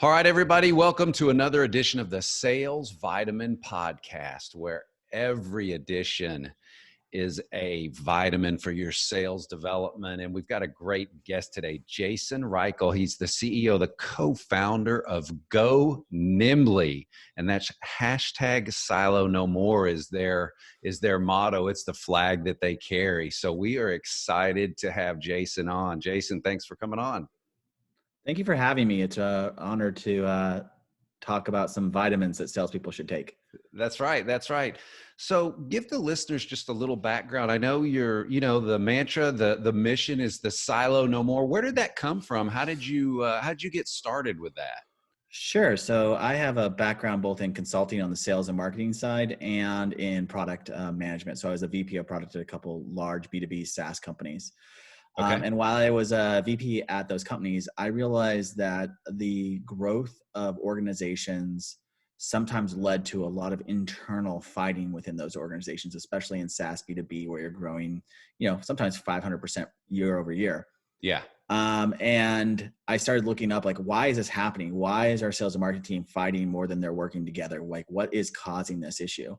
All right, everybody, welcome to another edition of the Sales Vitamin Podcast, where every edition is a vitamin for your sales development. And we've got a great guest today, Jason Reichl. He's the CEO, the co-founder of Go Nimbly. And that's hashtag Silonomore is their motto. It's the flag that they carry. So we are excited to have Jason on. Jason, thanks for coming on. Thank you for having me. It's an honor to talk about some vitamins that salespeople should take. That's right. That's right. So give the listeners just a little background. I know the mantra, the mission is the silo no more. Where did that come from? How did you get started with that? Sure. So I have a background both in consulting on the sales and marketing side and in product management. So I was a VP of product at a couple large B2B SaaS companies. Okay. And while I was a VP at those companies, I realized that the growth of organizations sometimes led to a lot of internal fighting within those organizations, especially in SaaS B2B, where you're growing, sometimes 500% year over year. Yeah. And I started looking up, why is this happening? Why is our sales and marketing team fighting more than they're working together? What is causing this issue?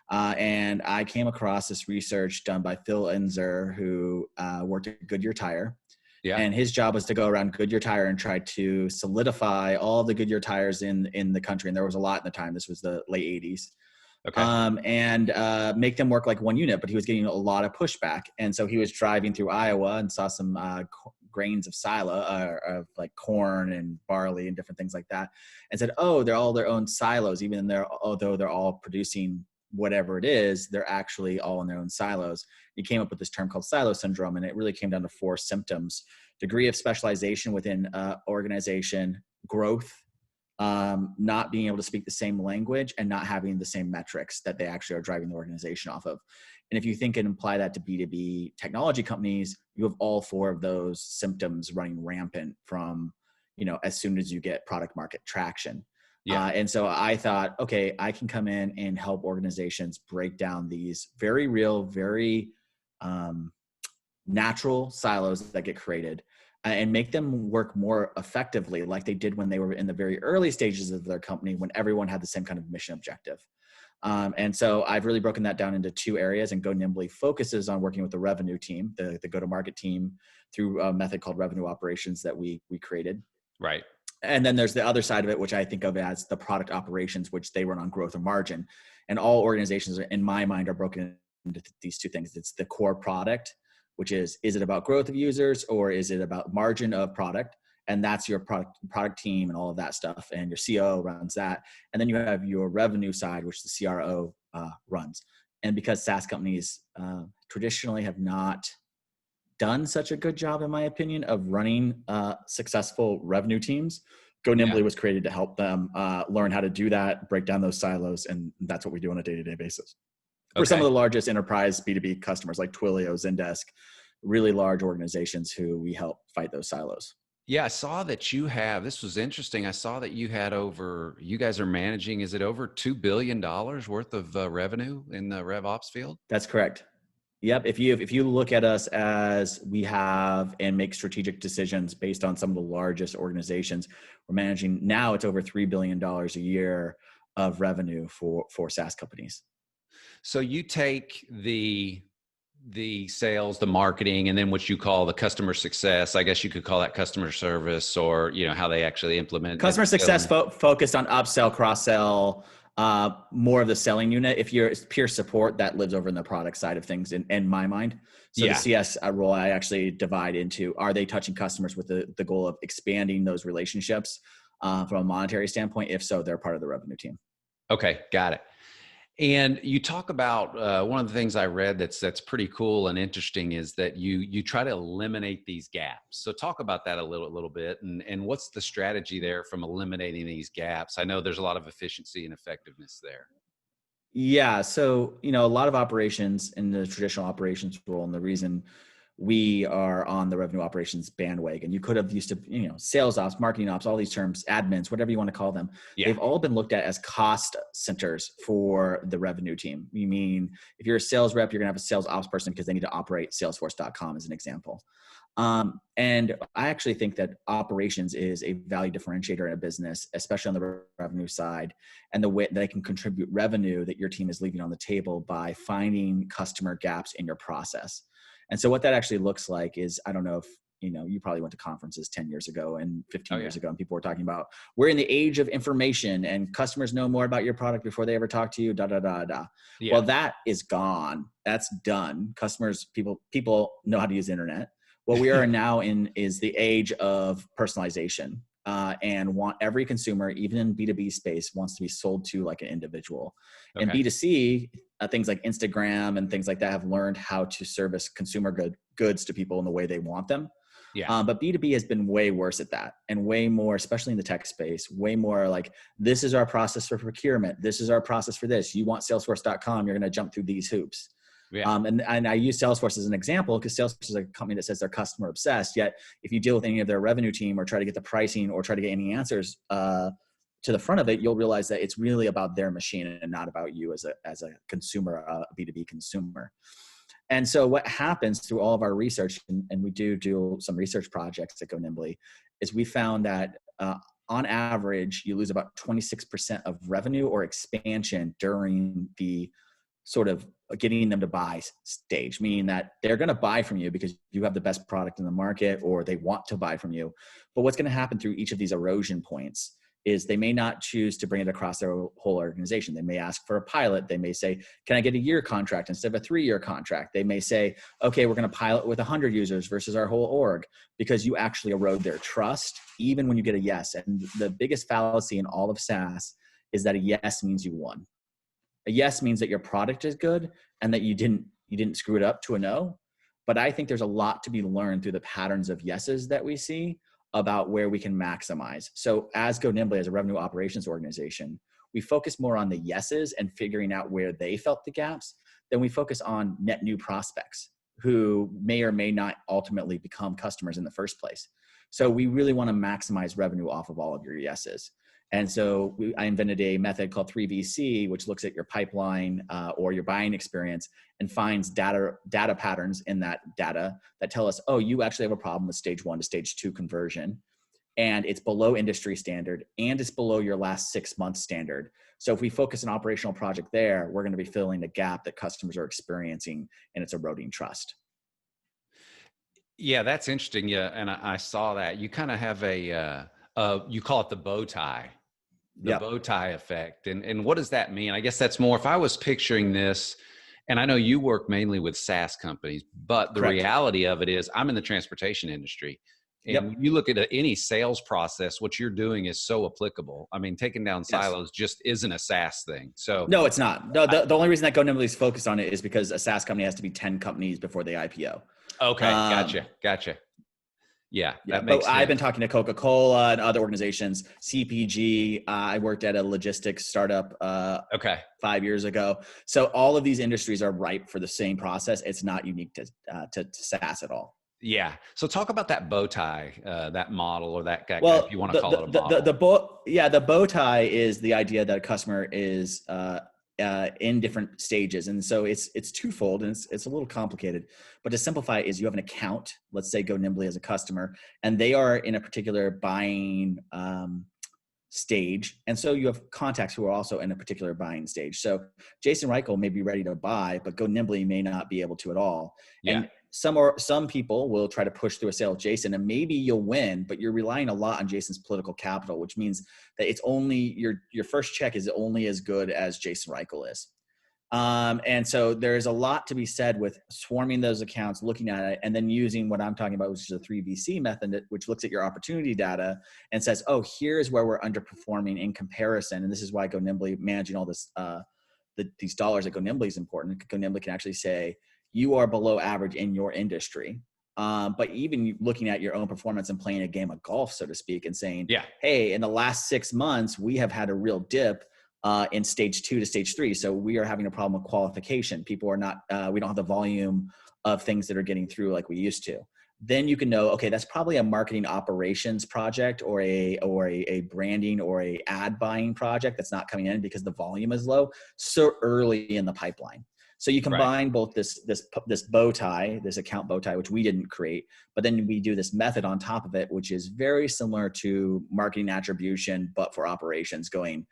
And I came across this research done by Phil Enzer, who worked at Goodyear Tire. Yeah. And his job was to go around Goodyear Tire and try to solidify all the Goodyear tires in the country. And there was a lot in the time. This was the late 80s. Okay. And make them work like one unit, but he was getting a lot of pushback. And so he was driving through Iowa and saw some grains of silo, of like corn and barley and different things like that, and said, oh, they're all their own silos, although they're all producing whatever it is, they're actually all in their own silos. He came up with this term called silo syndrome, and it really came down to 4 symptoms: degree of specialization within organization, growth, not being able to speak the same language, and not having the same metrics that they actually are driving the organization off of. And if you think and apply that to B2B technology companies, you have all 4 of those symptoms running rampant from, as soon as you get product market traction. Yeah. And so I thought, okay, I can come in and help organizations break down these very real, very natural silos that get created and make them work more effectively like they did when they were in the very early stages of their company, when everyone had the same kind of mission objective. And so I've really broken that down into 2 areas, and Go Nimbly focuses on working with the revenue team, the go-to-market team, through a method called revenue operations that we created. Right. And then there's the other side of it, which I think of as the product operations, which they run on growth or margin. And all organizations, in my mind, are broken into these 2 things. It's the core product, which is it about growth of users, or is it about margin of product? And that's your product team and all of that stuff. And your COO runs that. And then you have your revenue side, which the CRO runs. And because SaaS companies traditionally have not done such a good job, in my opinion, of running successful revenue teams, Go Nimbly was created to help them learn how to do that, break down those silos, and that's what we do on a day-to-day basis. For some of the largest enterprise B2B customers like Twilio, Zendesk, really large organizations who we help fight those silos. Yeah, I saw that this was interesting. I saw that you guys are managing, is it over $2 billion worth of revenue in the RevOps field? That's correct. Yep. If you look at us as we have and make strategic decisions based on some of the largest organizations, we're managing now, it's over $3 billion a year of revenue for SaaS companies. So you take the sales, the marketing, and then what you call the customer success. I guess you could call that customer service, or how they actually implement customer success focused on upsell, cross-sell, more of the selling unit. If you're peer support, that lives over in the product side of things in my mind. So the CS role I actually divide into, are they touching customers with the goal of expanding those relationships from a monetary standpoint? If so, they're part of the revenue team. Okay, got it. And you talk about one of the things I read that's pretty cool and interesting is that you try to eliminate these gaps. So talk about that a little bit, and what's the strategy there from eliminating these gaps? I know there's a lot of efficiency and effectiveness there. Yeah, so a lot of operations in the traditional operations role, and the reason we are on the revenue operations bandwagon. You could have used to, sales ops, marketing ops, all these terms, admins, whatever you want to call them. Yeah. They've all been looked at as cost centers for the revenue team. You mean, if you're a sales rep, you're going to have a sales ops person because they need to operate Salesforce.com as an example. And I actually think that operations is a value differentiator in a business, especially on the revenue side, and the way that it can contribute revenue that your team is leaving on the table by finding customer gaps in your process. And so what that actually looks like is, I don't know if, you probably went to conferences 10 years ago and 15 years ago, and people were talking about, we're in the age of information and customers know more about your product before they ever talk to you, da, da, da, da. Yeah. Well, that is gone. That's done. Customers, people know how to use the internet. What we are now in is the age of personalization, and want every consumer, even in B2B space, wants to be sold to like an individual. Okay. And B2C, things like Instagram and things like that have learned how to service consumer goods to people in the way they want them. Yeah. But B2B has been way worse at that, and way more, especially in the tech space, way more like, this is our process for procurement. This is our process for this. You want Salesforce.com, you're going to jump through these hoops. Yeah. And I use Salesforce as an example because Salesforce is a company that says they're customer obsessed. Yet if you deal with any of their revenue team or try to get the pricing or try to get any answers to the front of it, you'll realize that it's really about their machine and not about you as a consumer, a B2B consumer. And so what happens through all of our research, and we do some research projects at Go Nimbly, is we found that on average, you lose about 26% of revenue or expansion during the sort of getting them to buy stage, meaning that they're going to buy from you because you have the best product in the market, or they want to buy from you. But what's going to happen through each of these erosion points is they may not choose to bring it across their whole organization. They may ask for a pilot. They may say, can I get a year contract instead of a 3-year contract? They may say, okay, we're going to pilot with 100 users versus our whole org, because you actually erode their trust, even when you get a yes. And the biggest fallacy in all of SaaS is that a yes means you won. A yes means that your product is good and that you didn't screw it up to a no. But I think there's a lot to be learned through the patterns of yeses that we see about where we can maximize. So as Go Nimbly, as a revenue operations organization, we focus more on the yeses and figuring out where they felt the gaps than we focus on net new prospects who may or may not ultimately become customers in the first place. So we really want to maximize revenue off of all of your yeses. And so I invented a method called 3VC, which looks at your pipeline or your buying experience and finds data patterns in that data that tell us, oh, you actually have a problem with stage 1 to stage 2 conversion. And it's below industry standard, and it's below your last 6 months standard. So if we focus an operational project there, we're going to be filling the gap that customers are experiencing, and it's eroding trust. Yeah, that's interesting. Yeah, and I saw that. You kind of have you call it the bow tie. Bow tie effect. And what does that mean? I guess that's more, if I was picturing this, and I know you work mainly with SaaS companies, but the Correct. reality of it is I'm in the transportation industry. And when you look at any sales process, what you're doing is so applicable. I mean, taking down silos just isn't a SaaS thing. So no, it's not. The only reason that Go Nimbly is focused on it is because a SaaS company has to be 10 companies before they IPO. Okay. Gotcha. Yeah, that makes sense. I've been talking to Coca-Cola and other organizations, CPG. I worked at a logistics startup 5 years ago. So all of these industries are ripe for the same process. It's not unique to SaaS at all. Yeah. So talk about that bow tie, that model, or that guy, if you want to call it a model. The bow tie is the idea that a customer is in different stages. And so it's twofold, and it's a little complicated, but to simplify is you have an account, let's say Go Nimbly as a customer, and they are in a particular buying stage. And so you have contacts who are also in a particular buying stage. So Jason Reichl may be ready to buy, but Go Nimbly may not be able to at all. Yeah. And some people will try to push through a sale of Jason, and maybe you'll win, but you're relying a lot on Jason's political capital, which means that it's only your first check is only as good as Jason Reichl is. And so there's a lot to be said with swarming those accounts, looking at it, and then using what I'm talking about, which is a 3VC method, which looks at your opportunity data and says, oh, here's where we're underperforming in comparison. And this is why Go Nimbly, managing all this, these dollars at Go Nimbly is important. Go Nimbly can actually say, you are below average in your industry. But even looking at your own performance and playing a game of golf, so to speak, and saying, hey, in the last 6 months, we have had a real dip in stage 2 to stage 3. So we are having a problem with qualification. People are not, we don't have the volume of things that are getting through like we used to. Then you can know, okay, that's probably a marketing operations project or a branding or a ad buying project that's not coming in because the volume is low so early in the pipeline. So you Right. combine both this bow tie, this account bow tie, which we didn't create, but then we do this method on top of it, which is very similar to marketing attribution, but for operations going,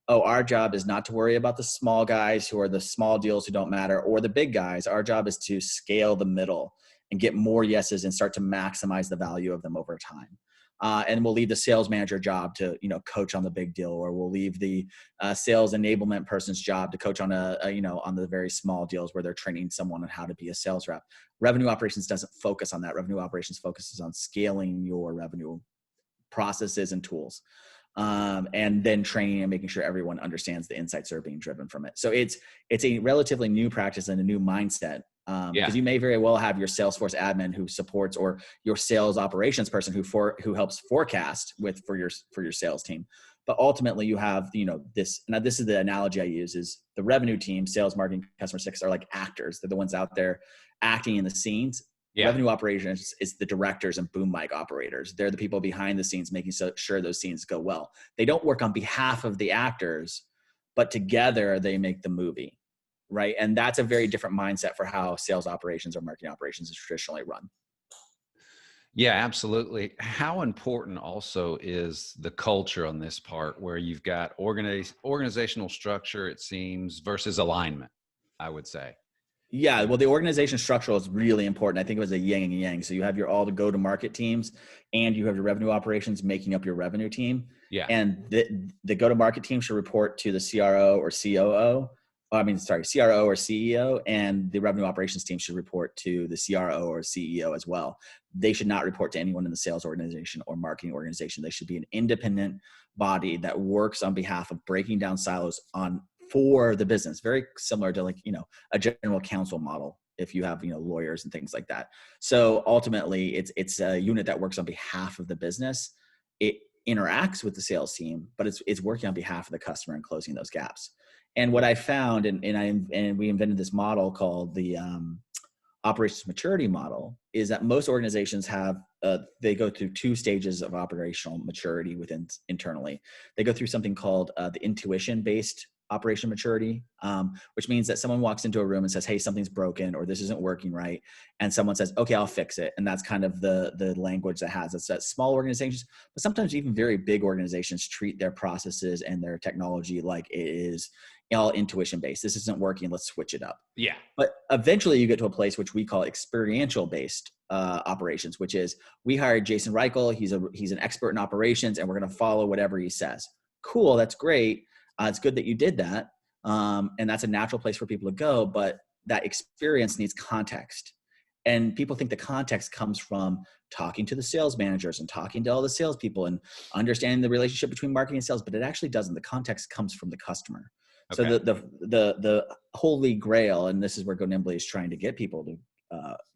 oh, our job is not to worry about the small guys who are the small deals who don't matter, or the big guys. Our job is to scale the middle and get more yeses and start to maximize the value of them over time. And we'll leave the sales manager job to, coach on the big deal, or we'll leave the sales enablement person's job to coach on on the very small deals where they're training someone on how to be a sales rep. Revenue operations doesn't focus on that. Revenue operations focuses on scaling your revenue processes and tools, and then training and making sure everyone understands the insights that are being driven from it. So it's a relatively new practice and a new mindset. Yeah. Because you may very well have your Salesforce admin who supports, or your sales operations person who helps forecast for your sales team. But ultimately, you have this. Now, this is the analogy I use: is the revenue team, sales, marketing, customer success are like actors. They're the ones out there acting in the scenes. Yeah. Revenue operations is the directors and boom mic operators. They're the people behind the scenes making sure those scenes go well. They don't work on behalf of the actors, but together they make the movie. Right. And that's a very different mindset for how sales operations or marketing operations is traditionally run. Yeah, absolutely. How important also is the culture on this part, where you've got organizational structure, it seems, versus alignment, I would say. Yeah, well, the organization structural is really important. I think it was a yin and yang. So you have all the go-to-market teams, and you have your revenue operations making up your revenue team. Yeah. And the go-to-market team should report to the CRO or COO. CRO or CEO, and the revenue operations team should report to the CRO or CEO as well. They should not report to anyone in the sales organization or marketing organization. They should be an independent body that works on behalf of breaking down silos for the business. Very similar to a general counsel model, if you have lawyers and things like that. So ultimately, it's a unit that works on behalf of the business. It interacts with the sales team, but it's working on behalf of the customer and closing those gaps. And what I found, and we invented this model called the operations maturity model, is that most organizations they go through two stages of operational maturity internally. They go through something called the intuition-based operation maturity, which means that someone walks into a room and says, hey, something's broken, or this isn't working right. And someone says, okay, I'll fix it. And that's kind of the language it's that small organizations, but sometimes even very big organizations treat their processes and their technology like it is all intuition based. This isn't working. Let's switch it up. Yeah. But eventually you get to a place which we call experiential based operations, which is, we hired Jason Reichl. He's an expert in operations, and we're going to follow whatever he says. Cool. That's great. It's good that you did that. And that's a natural place for people to go, but that experience needs context. And people think the context comes from talking to the sales managers and talking to all the salespeople and understanding the relationship between marketing and sales, but it actually doesn't. The context comes from the customer. Okay. So the holy grail, and this is where Go Nimbly is trying to get people to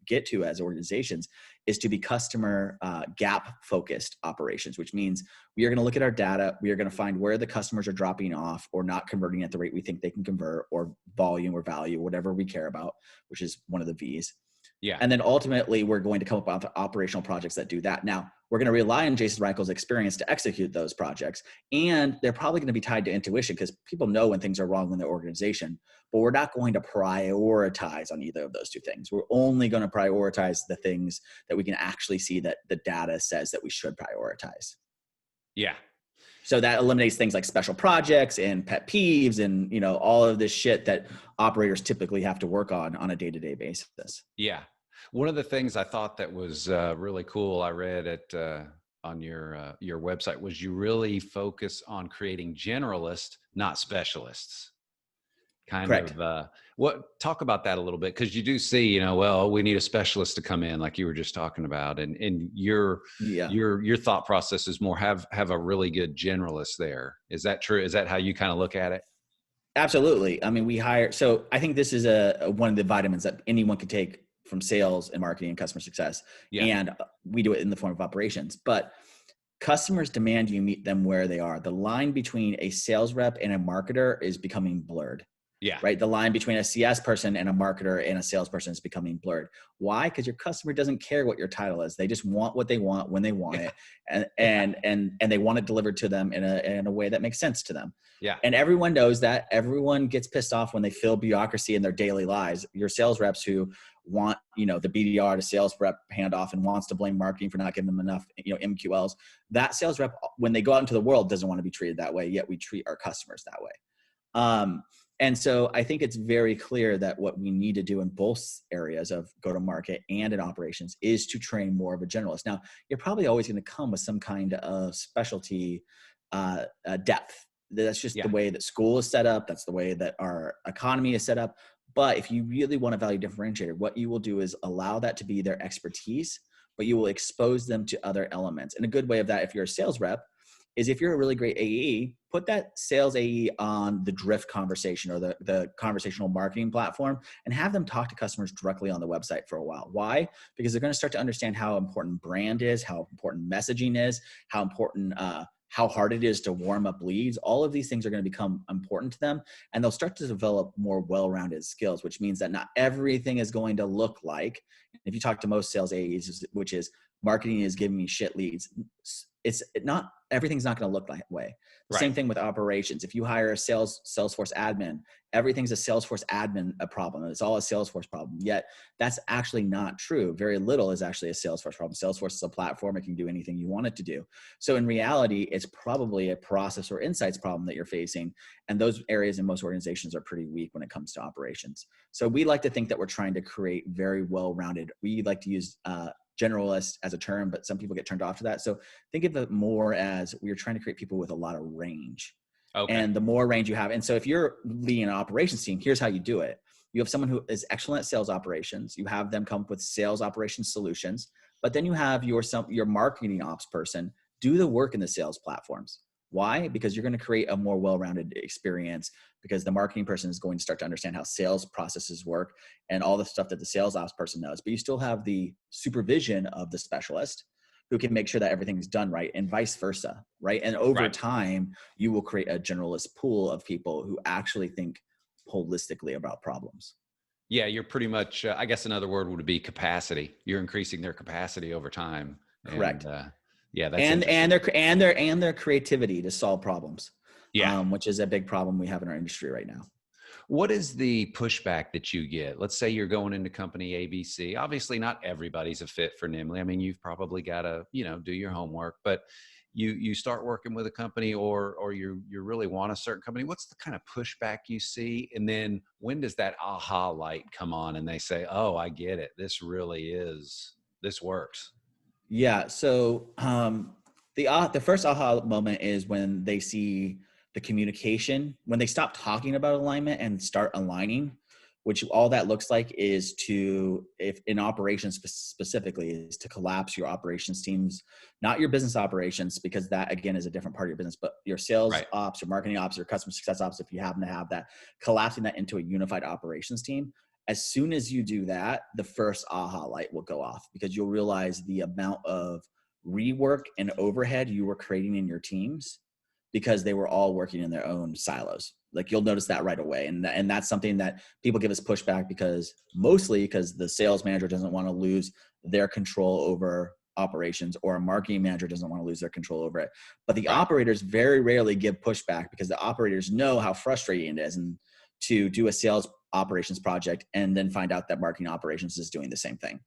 get to as organizations, is to be customer gap focused operations, which means we are going to look at our data. We are going to find where the customers are dropping off or not converting at the rate we think they can convert, or volume or value, whatever we care about, which is one of the V's. Yeah. And then ultimately, we're going to come up with operational projects that do that. Now, we're going to rely on Jason Reichl's experience to execute those projects. And they're probably going to be tied to intuition, because people know when things are wrong in their organization. But we're not going to prioritize on either of those two things. We're only going to prioritize the things that we can actually see that the data says that we should prioritize. Yeah. So that eliminates things like special projects and pet peeves and, all of this shit that operators typically have to work on a day-to-day basis. Yeah. One of the things I thought that was really cool, I read on your website, was you really focus on creating generalists, not specialists. Correct. Talk about that a little bit, because you do see, we need a specialist to come in, like you were just talking about, and your thought process is more have a really good generalist there. Is that true? Is that how you kind of look at it? Absolutely. I mean, so I think this is one of the vitamins that anyone can take from sales and marketing and customer success. Yeah. And we do it in the form of operations, but customers demand you meet them where they are. The line between a sales rep and a marketer is becoming blurred. Yeah. right? The line between a CS person and a marketer and a salesperson is becoming blurred. Why? Because your customer doesn't care what your title is. They just want what they want when they want it, and they want it delivered to them in a way that makes sense to them. Yeah. And everyone knows that. Everyone gets pissed off when they feel bureaucracy in their daily lives. Your sales reps who want, the BDR to sales rep handoff and wants to blame marketing for not giving them enough, MQLs. That sales rep, when they go out into the world, doesn't want to be treated that way. Yet we treat our customers that way. And so I think it's very clear that what we need to do in both areas of go-to-market and in operations is to train more of a generalist. Now, you're probably always going to come with some kind of specialty depth. That's just the way that school is set up. That's the way that our economy is set up. But if you really want a value differentiator, what you will do is allow that to be their expertise, but you will expose them to other elements. And a good way of that, if you're a sales rep, is if you're a really great AE, put that sales AE on the Drift conversation or the conversational marketing platform and have them talk to customers directly on the website for a while. Why? Because they're going to start to understand how important brand is, how important messaging is, how important, how hard it is to warm up leads. All of these things are going to become important to them, and they'll start to develop more well-rounded skills, which means that not everything is going to look like, if you talk to most sales AEs, which is marketing is giving me shit leads. It's not, everything's not going to look that way. The same thing with operations. If you hire a Salesforce admin, everything's a Salesforce admin a problem. It's all a Salesforce problem. Yet that's actually not true. Very little is actually a Salesforce problem. Salesforce is a platform. It can do anything you want it to do. So in reality, it's probably a process or insights problem that you're facing. And those areas in most organizations are pretty weak when it comes to operations. So we like to think that we're trying to create very well-rounded, we like to use generalist as a term, but some people get turned off to that. So think of it more as we're trying to create people with a lot of range. Okay. And the more range you have. And so if you're leading an operations team, here's how you do it. You have someone who is excellent at sales operations. You have them come up with sales operations solutions, but then you have your marketing ops person do the work in the sales platforms. Why? Because you're going to create a more well-rounded experience, because the marketing person is going to start to understand how sales processes work and all the stuff that the sales ops person knows. But you still have the supervision of the specialist who can make sure that everything's done right, and vice versa, right? And over time, you will create a generalist pool of people who actually think holistically about problems. Yeah, you're pretty much, I guess another word would be capacity. You're increasing their capacity over time. Correct. And, yeah, that's and their creativity to solve problems. Yeah, which is a big problem we have in our industry right now. What is the pushback that you get? Let's say you're going into company ABC. Obviously, not everybody's a fit for Nimbly. I mean, you've probably got to, do your homework, but you start working with a company or you really want a certain company. What's the kind of pushback you see? And then when does that aha light come on and they say, oh, I get it. This works. Yeah. So the first aha moment is when they see the communication, when they stop talking about alignment and start aligning, which all that looks like is if in operations specifically, is to collapse your operations teams, not your business operations, because that again is a different part of your business, but your sales ops, your marketing ops, your customer success ops, if you happen to have that, collapsing that into a unified operations team. As soon as you do that, the first aha light will go off, because you'll realize the amount of rework and overhead you were creating in your teams because they were all working in their own silos. Like you'll notice that right away. And that's something that people give us pushback mostly because the sales manager doesn't want to lose their control over operations, or a marketing manager doesn't want to lose their control over it. But the operators very rarely give pushback, because the operators know how frustrating it is and to do a sales operations project and then find out that marketing operations is doing the same thing,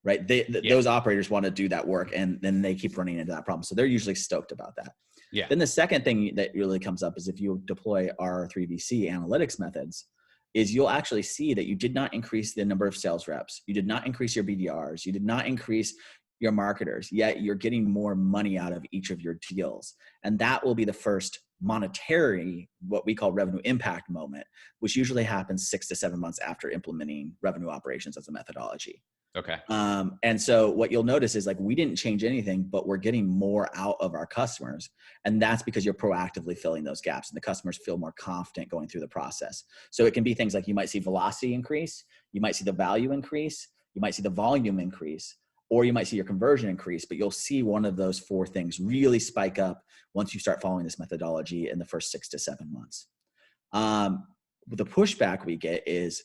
right? Those operators want to do that work, and then they keep running into that problem. So they're usually stoked about that. Yeah. Then the second thing that really comes up is if you deploy our 3VC analytics methods, is you'll actually see that you did not increase the number of sales reps. You did not increase your BDRs. You did not increase your marketers, yet you're getting more money out of each of your deals. And that will be the first monetary, what we call revenue impact moment, which usually happens 6 to 7 months after implementing revenue operations as a methodology. Okay. And so what you'll notice is, like, we didn't change anything, but we're getting more out of our customers. And that's because you're proactively filling those gaps, and the customers feel more confident going through the process. So it can be things like you might see velocity increase, you might see the value increase, you might see the volume increase, or you might see your conversion increase, but you'll see one of those 4 things really spike up once you start following this methodology in the first 6 to 7 months. the pushback we get is,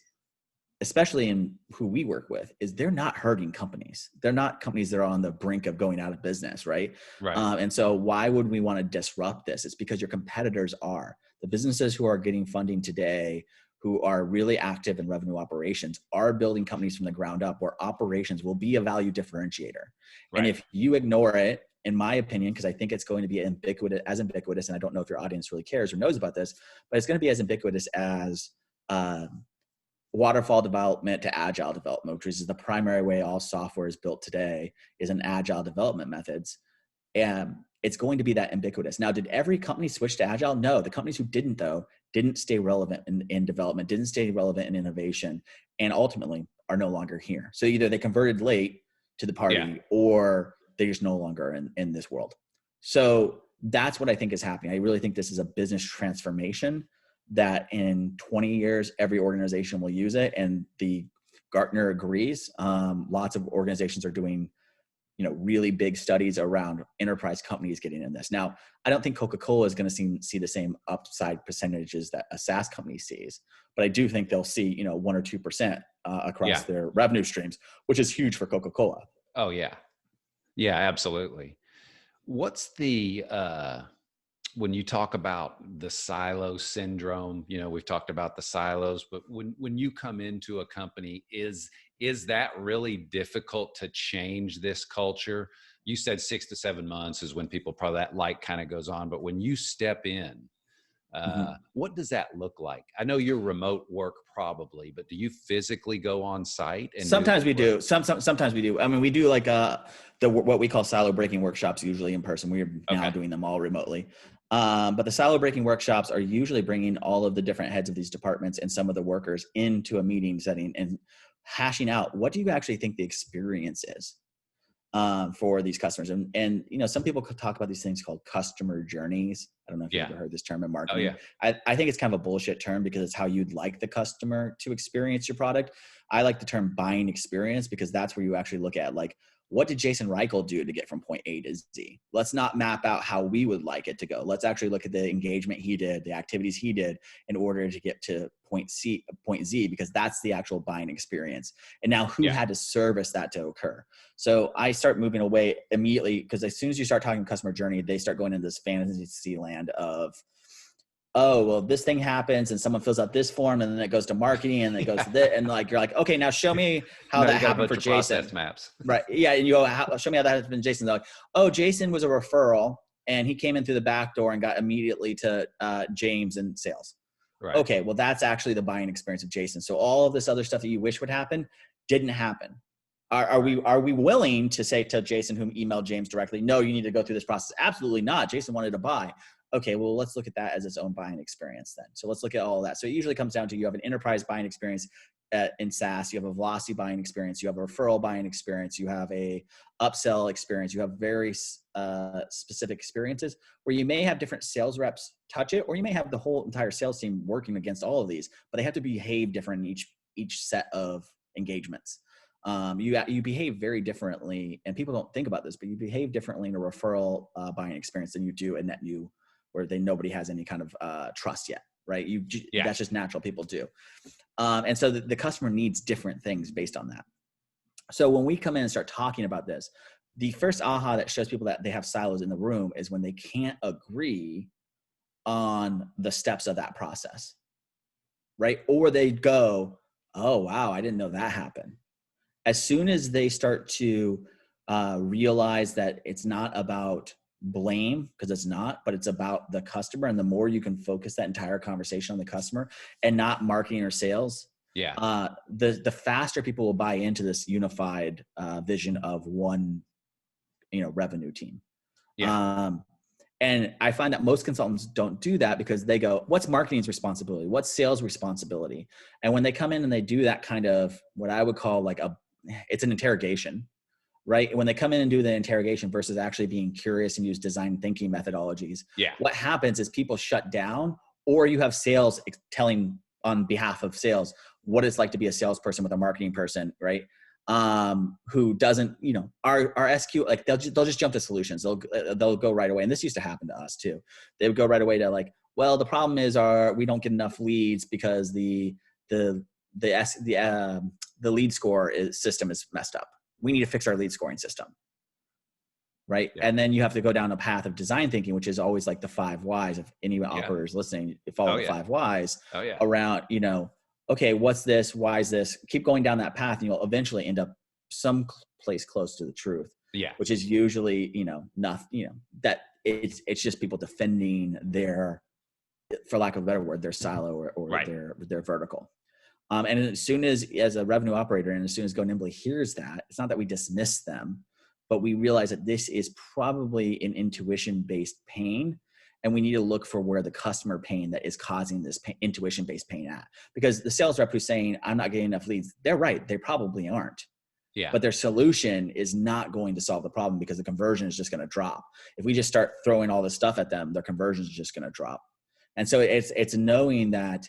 especially in who we work with, is they're not hurting companies. They're not companies that are on the brink of going out of business, right? Right. And so why would we want to disrupt this? It's because your competitors are. The businesses who are getting funding today, who are really active in revenue operations, are building companies from the ground up where operations will be a value differentiator. Right. And if you ignore it, in my opinion, because I think it's going to be as ubiquitous, and I don't know if your audience really cares or knows about this, but it's going to be as ubiquitous as waterfall development to agile development, which is the primary way all software is built today, is an agile development methods. And it's going to be that ubiquitous. Now, did every company switch to agile? No. The companies who didn't, though, didn't stay relevant in development, didn't stay relevant in innovation, and ultimately are no longer here. So either they converted late to the party, or they're just no longer in this world. So that's what I think is happening. I really think this is a business transformation that in 20 years, every organization will use it. And the Gartner agrees. Lots of organizations are doing, really big studies around enterprise companies getting in this. Now, I don't think Coca-Cola is going to see the same upside percentages that a SaaS company sees, but I do think they'll see, 1 or 2% across their revenue streams, which is huge for Coca-Cola. Oh yeah. Yeah, absolutely. What's the, when you talk about the silo syndrome, we've talked about the silos, but when you come into a company, is that really difficult to change this culture? You said 6 to 7 months is when people probably, that light kind of goes on, but when you step in, what does that look like? I know you're remote work probably, but do you physically go on site? And sometimes we do. Sometimes we do. I mean, we do like what we call silo breaking workshops, usually in person. We're now doing them all remotely. But the silo breaking workshops are usually bringing all of the different heads of these departments and some of the workers into a meeting setting and hashing out, what do you actually think the experience is for these customers? And some people could talk about these things called customer journeys. I don't know if you've ever heard this term in marketing. Oh, yeah. I think it's kind of a bullshit term because it's how you'd like the customer to experience your product. I like the term buying experience because that's where you actually look at, like, what did Jason Reichl do to get from point A to Z? Let's not map out how we would like it to go. Let's actually look at the engagement he did, the activities he did in order to get to point Z, because that's the actual buying experience. And now who had to service that to occur? So I start moving away immediately, because as soon as you start talking customer journey, they start going into this fantasy land of, oh, well, this thing happens and someone fills out this form and then it goes to marketing and it goes to this. And like, you're like, okay, now show me how that happened for Jason. Process maps. Right. Yeah. And you go, show me how that happened for Jason. They're like, oh, Jason was a referral and he came in through the back door and got immediately to James in sales. Right. Okay. Well, that's actually the buying experience of Jason. So all of this other stuff that you wish would happen didn't happen. Are we willing to say to Jason, whom emailed James directly, no, you need to go through this process? Absolutely not. Jason wanted to buy. Okay, well, let's look at that as its own buying experience then. So let's look at all of that. So it usually comes down to, you have an enterprise buying experience in SaaS, you have a velocity buying experience, you have a referral buying experience, you have a upsell experience, you have very specific experiences where you may have different sales reps touch it, or you may have the whole entire sales team working against all of these, but they have to behave different in each set of engagements. You behave very differently, and people don't think about this, but you behave differently in a referral buying experience than you do in net new, where nobody has any kind of trust yet, right? That's just natural. People do. And so the customer needs different things based on that. So when we come in and start talking about this, the first aha that shows people that they have silos in the room is when they can't agree on the steps of that process, right? Or they go, oh, wow, I didn't know that happened. As soon as they start to realize that it's not about blame, because it's not, but it's about the customer. And the more you can focus that entire conversation on the customer and not marketing or sales, the faster people will buy into this unified vision of one, revenue team. And I find that most consultants don't do that because they go, what's marketing's responsibility? What's sales responsibility? And when they come in and they do that kind of what I would call it's an interrogation, right? When they come in and do the interrogation versus actually being curious and use design thinking methodologies, what happens is people shut down, or you have sales telling on behalf of sales what it's like to be a salesperson with a marketing person, right? Who doesn't, our SQ, like they'll just jump to solutions. They'll go right away. And this used to happen to us too. They would go right away to like, well, the problem is we don't get enough leads because the lead score system is messed up. We need to fix our lead scoring system. Right. Yeah. And then you have to go down a path of design thinking, which is always like the 5 whys. If any operators listening, follow the 5 whys around, okay, what's this? Why is this? Keep going down that path and you'll eventually end up some place close to the truth. Yeah. Which is usually, nothing, that it's just people defending their, for lack of a better word, their silo or their vertical. And as soon as a revenue operator, and as soon as Go Nimbly hears that, it's not that we dismiss them, but we realize that this is probably an intuition-based pain, and we need to look for where the customer pain that is causing this intuition-based pain at. Because the sales rep who's saying, I'm not getting enough leads, they're right. They probably aren't. Yeah. But their solution is not going to solve the problem because the conversion is just going to drop. If we just start throwing all this stuff at them, their conversion is just going to drop. And so it's knowing that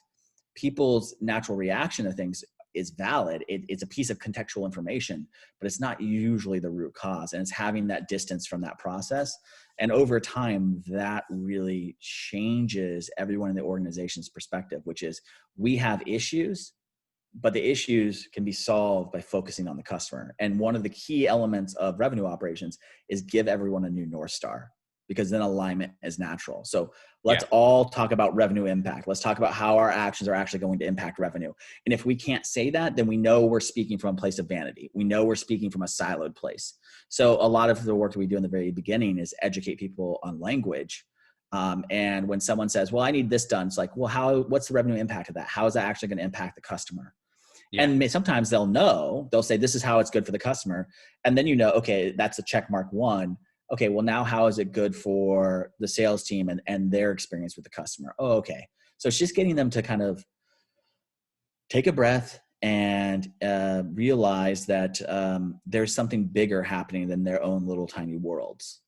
people's natural reaction to things is valid. It's a piece of contextual information, but it's not usually the root cause. And it's having that distance from that process. And over time, that really changes everyone in the organization's perspective, which is we have issues, but the issues can be solved by focusing on the customer. And one of the key elements of revenue operations is give everyone a new North Star, because then alignment is natural. So let's all talk about revenue impact. Let's talk about how our actions are actually going to impact revenue. And if we can't say that, then we know we're speaking from a place of vanity. We know we're speaking from a siloed place. So a lot of the work that we do in the very beginning is educate people on language. And when someone says, well, I need this done, it's like, well, what's the revenue impact of that? How is that actually going to impact the customer? Yeah. And sometimes they'll say, this is how it's good for the customer. And then, okay, that's a check mark 1. Okay, well, now how is it good for the sales team and their experience with the customer? Oh, okay. So it's just getting them to kind of take a breath and realize that there's something bigger happening than their own little tiny worlds.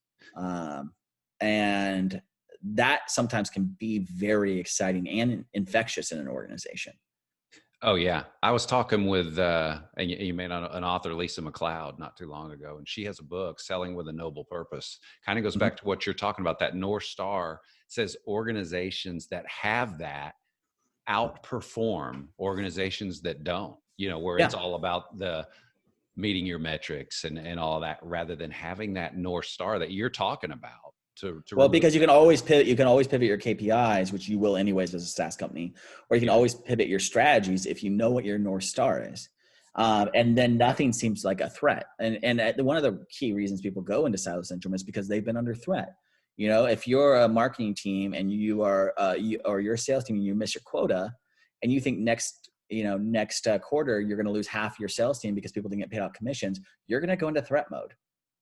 And that sometimes can be very exciting and infectious in an organization. Oh yeah. I was talking with, and you made an author, Lisa McLeod, not too long ago, and she has a book, Selling with a Noble Purpose. Kind of goes back to what you're talking about. That North Star says organizations that have that outperform organizations that don't, where it's all about the meeting your metrics and all that, rather than having that North Star that you're talking about. Because you can always pivot your KPIs, which you will anyways as a SaaS company, or you can always pivot your strategies if you know what your North Star is. And then nothing seems like a threat. And one of the key reasons people go into silo syndrome is because they've been under threat. If you're a marketing team and you are, or you're a sales team and you miss your quota, and you think next quarter, you're going to lose half your sales team because people didn't get paid out commissions, you're going to go into threat mode.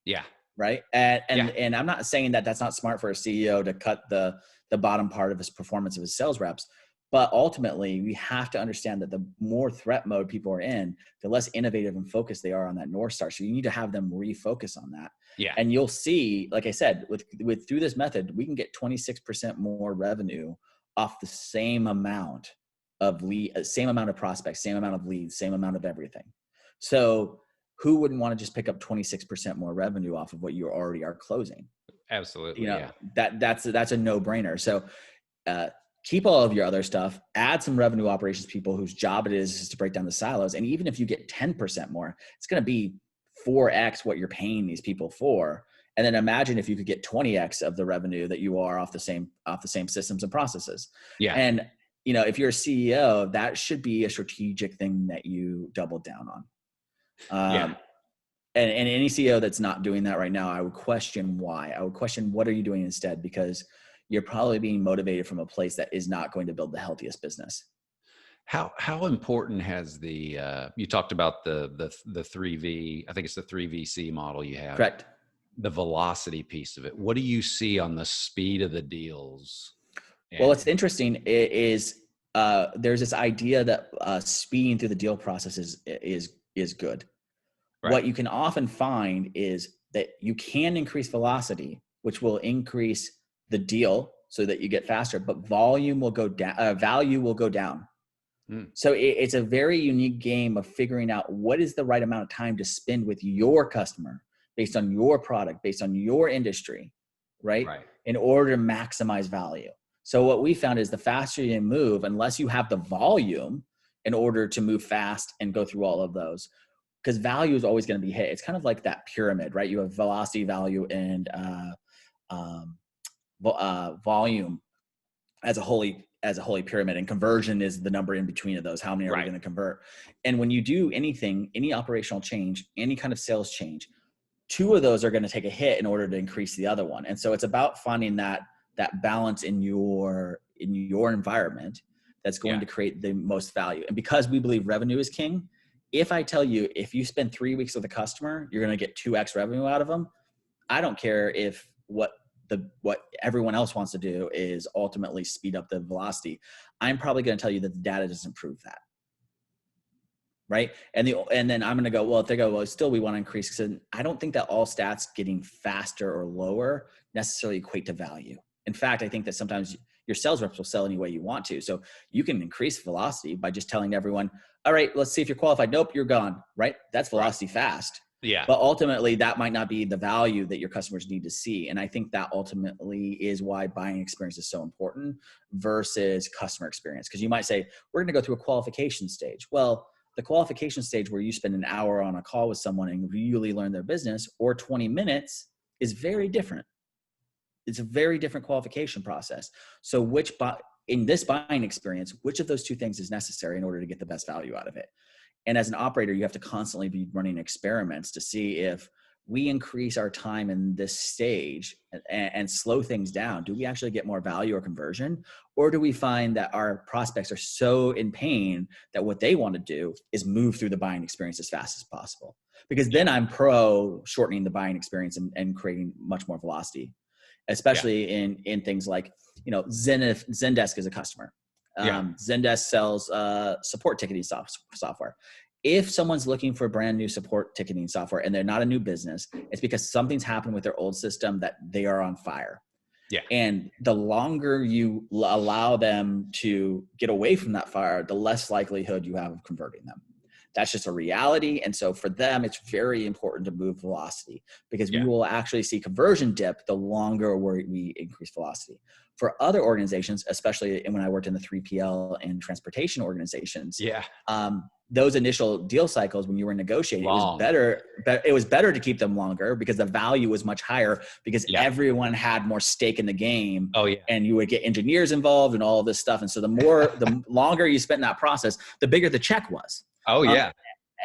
Yeah. Right. And I'm not saying that that's not smart for a CEO to cut the bottom part of his performance of his sales reps. But ultimately, we have to understand that the more threat mode people are in, the less innovative and focused they are on that North Star. So you need to have them refocus on that. Yeah. And you'll see, like I said, through this method, we can get 26% more revenue off the same amount of same amount of prospects, same amount of leads, same amount of everything. So who wouldn't want to just pick up 26% more revenue off of what you already are closing? Absolutely. That's a no-brainer. So keep all of your other stuff, add some revenue operations people whose job it is to break down the silos. And even if you get 10% more, it's going to be 4x what you're paying these people for. And then imagine if you could get 20x of the revenue that you are off the same systems and processes. Yeah. And if you're a CEO, that should be a strategic thing that you double down on. And any CEO that's not doing that right now, I would question why. I would question, what are you doing instead? Because you're probably being motivated from a place that is not going to build the healthiest business. How important has you talked about the 3V, I think it's the 3VC model you have. Correct. The velocity piece of it. What do you see on the speed of the deals? Well, what's interesting is there's this idea that speeding through the deal process is good. Right. What you can often find is that you can increase velocity, which will increase the deal so that you get faster, but volume will go down, value will go down. So it's a very unique game of figuring out what is the right amount of time to spend with your customer based on your product, based on your industry, right? In order to maximize value. So what we found is the faster you move, unless you have the volume in order to move fast and go through all of those, because value is always going to be hit. It's kind of like that pyramid, right? You have velocity, value, and volume as a holy pyramid, and conversion is the number in between of those. How many are we going to convert? And when you do anything, any operational change, any kind of sales change, two of those are going to take a hit in order to increase the other one. And so it's about finding that balance in your environment that's going to create the most value. And because we believe revenue is king, if I tell you, if you spend 3 weeks with a customer, you're going to get 2x revenue out of them. I don't care if what everyone else wants to do is ultimately speed up the velocity. I'm probably going to tell you that the data doesn't prove that. Right. And then I'm going to go, well, if they go, well, still we want to increase. Because I don't think that all stats getting faster or lower necessarily equate to value. In fact, I think that sometimes your sales reps will sell any way you want to. So you can increase velocity by just telling everyone, all right, let's see if you're qualified. Nope, you're gone. Right. That's velocity fast. Yeah. But ultimately that might not be the value that your customers need to see. And I think that ultimately is why buying experience is so important versus customer experience. Because you might say, we're going to go through a qualification stage. Well, the qualification stage where you spend an hour on a call with someone and really learn their business, or 20 minutes, is very different. It's a very different qualification process. So in this buying experience, which of those two things is necessary in order to get the best value out of it? And as an operator, you have to constantly be running experiments to see if we increase our time in this stage and slow things down. Do we actually get more value or conversion? Or do we find that our prospects are so in pain that what they want to do is move through the buying experience as fast as possible? Because then I'm pro shortening the buying experience and creating much more velocity, especially in things like, Zendesk is a customer. Zendesk sells support ticketing software. If someone's looking for brand new support ticketing software and they're not a new business, it's because something's happened with their old system that they are on fire. Yeah. And the longer you allow them to get away from that fire, the less likelihood you have of converting them. That's just a reality. And so for them, it's very important to move velocity, because we will actually see conversion dip the longer we increase velocity. For other organizations, especially when I worked in the 3PL and transportation organizations, those initial deal cycles when you were negotiating, it was better to keep them longer because the value was much higher, because everyone had more stake in the game. And you would get engineers involved and all of this stuff. And so the longer you spent in that process, the bigger the check was.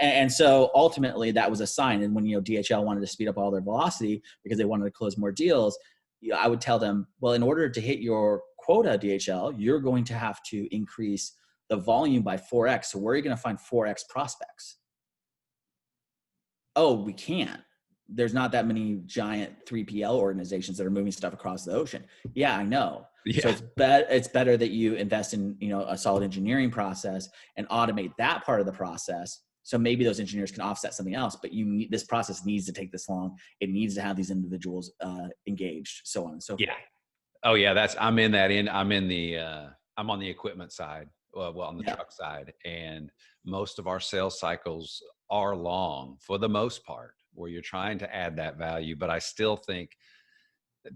And so ultimately that was a sign. And when, DHL wanted to speed up all their velocity because they wanted to close more deals, I would tell them, well, in order to hit your quota, DHL, you're going to have to increase the volume by 4x. So where are you going to find 4x prospects? Oh, we can't. There's not that many giant 3PL organizations that are moving stuff across the ocean. Yeah, I know. So it's better that you invest in, a solid engineering process and automate that part of the process. So maybe those engineers can offset something else, but this process needs to take this long. It needs to have these individuals engaged, so on and so forth. Oh yeah. I'm on the equipment side. Well, on the truck side, and most of our sales cycles are long for the most part, where you're trying to add that value. But I still think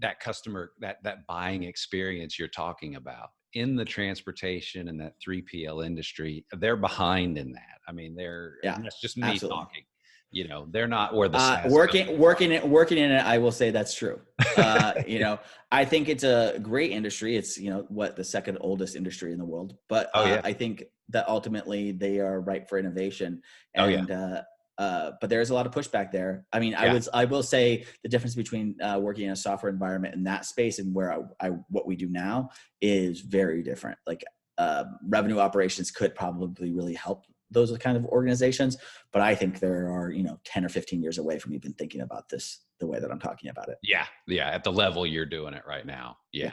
that customer, that buying experience you're talking about in the transportation and that 3PL industry, they're behind in that. I mean, that's just me talking. They're not where the SaaS working in it. I will say that's true. I think it's a great industry. It's, the second oldest industry in the world, but I think that ultimately they are ripe for innovation. And, but there's a lot of pushback there. I mean, I will say the difference between working in a software environment in that space and where what we do now is very different. Like revenue operations could probably really help those kind of organizations, but I think there are 10 or 15 years away from even thinking about this the way that I'm talking about it. At the level you're doing it right now. All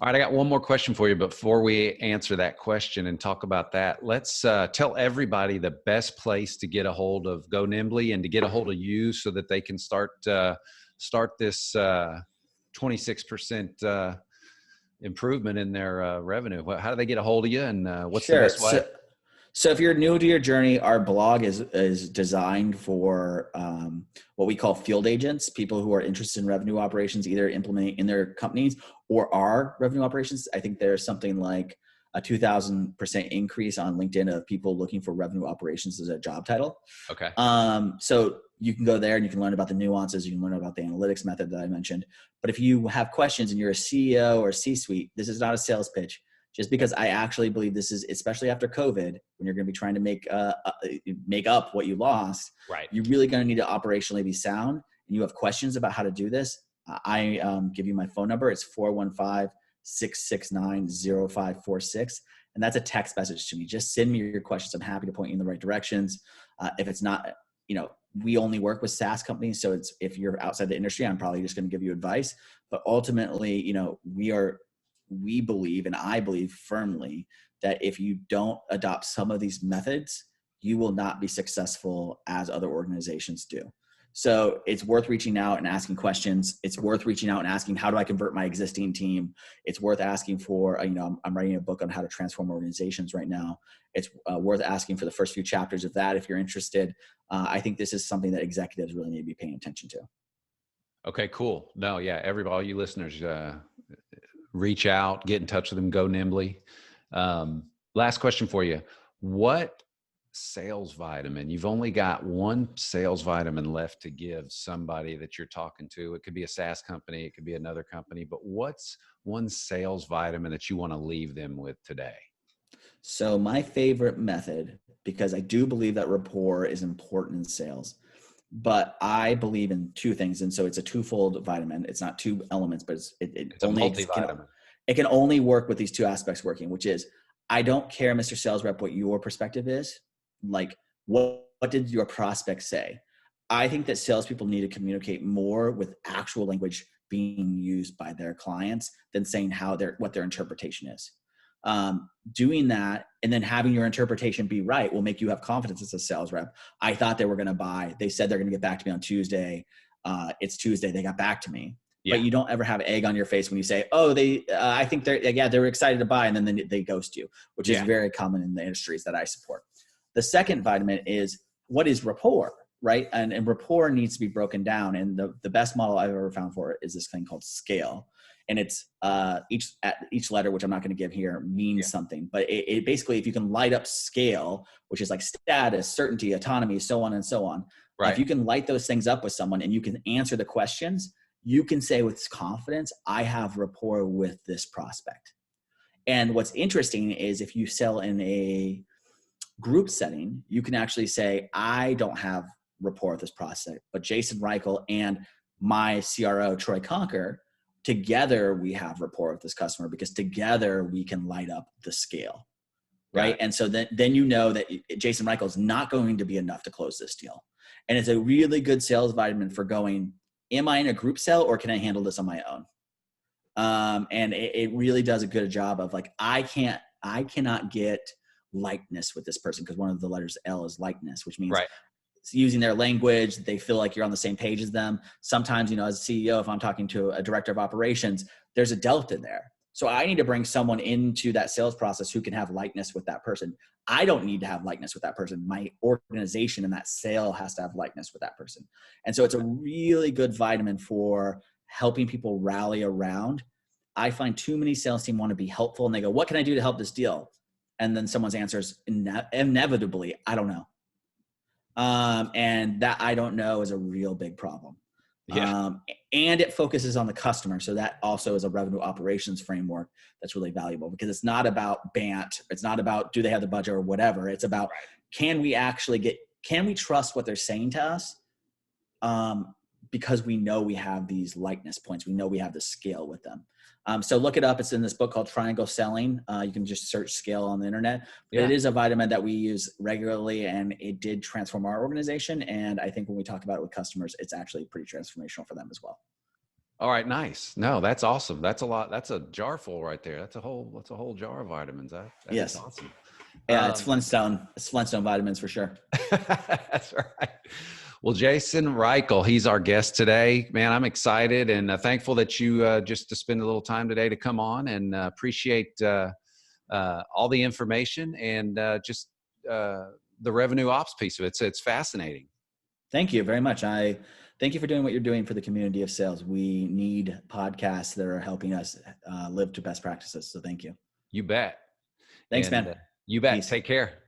right, I got one more question for you. Before we answer that question and talk about that, let's tell everybody the best place to get a hold of Go Nimbly and to get a hold of you so that they can start this 26% improvement in their revenue. How do they get a hold of you, and what's the best way? So if you're new to your journey, our blog is designed for what we call field agents, people who are interested in revenue operations, either implementing in their companies or are revenue operations. I think there's something like a 2,000% increase on LinkedIn of people looking for revenue operations as a job title. Okay. So you can go there and you can learn about the nuances. You can learn about the analytics method that I mentioned. But if you have questions and you're a CEO or C-suite, this is not a sales pitch. Just because I actually believe this is, especially after COVID, when you're going to be trying to make up what you lost, Right. you're really going to need to operationally be sound. And you have questions about how to do this. I give you my phone number. It's 415-669-0546. And that's a text message to me. Just send me your questions. I'm happy to point you in the right directions. If it's not, we only work with SaaS companies. So if you're outside the industry, I'm probably just going to give you advice. But ultimately, we believe, and I believe firmly, that if you don't adopt some of these methods, you will not be successful as other organizations do. So it's worth reaching out and asking questions. It's worth reaching out and asking, how do I convert my existing team? It's worth asking for, I'm writing a book on how to transform organizations right now. It's worth asking for the first few chapters of that if you're interested. I think this is something that executives really need to be paying attention to. Okay, cool. No, yeah, all you listeners, reach out, get in touch with them, Go Nimbly. Last question for you. What sales vitamin, you've only got one sales vitamin left to give somebody that you're talking to? It could be a SaaS company, it could be another company, but what's one sales vitamin that you want to leave them with today? So my favorite method, because I do believe that rapport is important in sales, but I believe in two things. And so it's a twofold vitamin. It's not two elements, but It's a multivitamin. It can only work with these two aspects working, which is, I don't care, Mr. Sales Rep, what your perspective is. Like, what did your prospect say? I think that salespeople need to communicate more with actual language being used by their clients than saying what their interpretation is. Doing that and then having your interpretation be right will make you have confidence as a sales rep. I thought they were going to buy. They said they're going to get back to me on Tuesday. It's Tuesday. They got back to me. Yeah. But you don't ever have egg on your face when you say, oh, I think they're excited to buy. And then they ghost you, which is very common in the industries that I support. The second vitamin is, what is rapport, right? And rapport needs to be broken down. And the best model I've ever found for it is this thing called scale. And it's each letter, which I'm not going to give here, means something. But it basically, if you can light up scale, which is like status, certainty, autonomy, so on and so on. Right. If you can light those things up with someone and you can answer the questions, you can say with confidence, I have rapport with this prospect. And what's interesting is, if you sell in a group setting, you can actually say, I don't have rapport with this prospect, but Jason Reichl and my CRO, Troy Conker, together we have rapport with this customer, because together we can light up the scale, right? And so then you know that Jason Reichl is not going to be enough to close this deal. And it's a really good sales vitamin for going, am I in a group sell or can I handle this on my own? And it really does a good job of like, I cannot get likeness with this person, because one of the letters L is likeness, which means using their language, they feel like you're on the same page as them. Sometimes, as a CEO, if I'm talking to a director of operations, there's a delta there. So I need to bring someone into that sales process who can have likeness with that person. I don't need to have likeness with that person. My organization and that sale has to have likeness with that person. And so it's a really good vitamin for helping people rally around. I find too many sales team want to be helpful and they go, what can I do to help this deal? And then someone's answer is inevitably, I don't know. And that I don't know is a real big problem. And it focuses on the customer. So that also is a revenue operations framework that's really valuable, because it's not about BANT. It's not about, do they have the budget or whatever. It's about, can we trust what they're saying to us? Because we know we have these likeness points. We know we have the scale with them. So look it up. It's in this book called Triangle Selling. You can just search scale on the internet. But it is a vitamin that we use regularly, and it did transform our organization. And I think when we talk about it with customers, it's actually pretty transformational for them as well. All right, nice. No, that's awesome. That's a lot. That's a jar full right there. That's a whole jar of vitamins. That's awesome. Yeah, it's Flintstone. It's Flintstone vitamins for sure. That's right. Well, Jason Reichl, he's our guest today. Man, I'm excited and thankful that you just to spend a little time today to come on, and appreciate all the information, and just the revenue ops piece of it. So it's fascinating. Thank you very much. I thank you for doing what you're doing for the community of sales. We need podcasts that are helping us live to best practices. So thank you. You bet. Thanks, And man. you bet. Peace. Take care.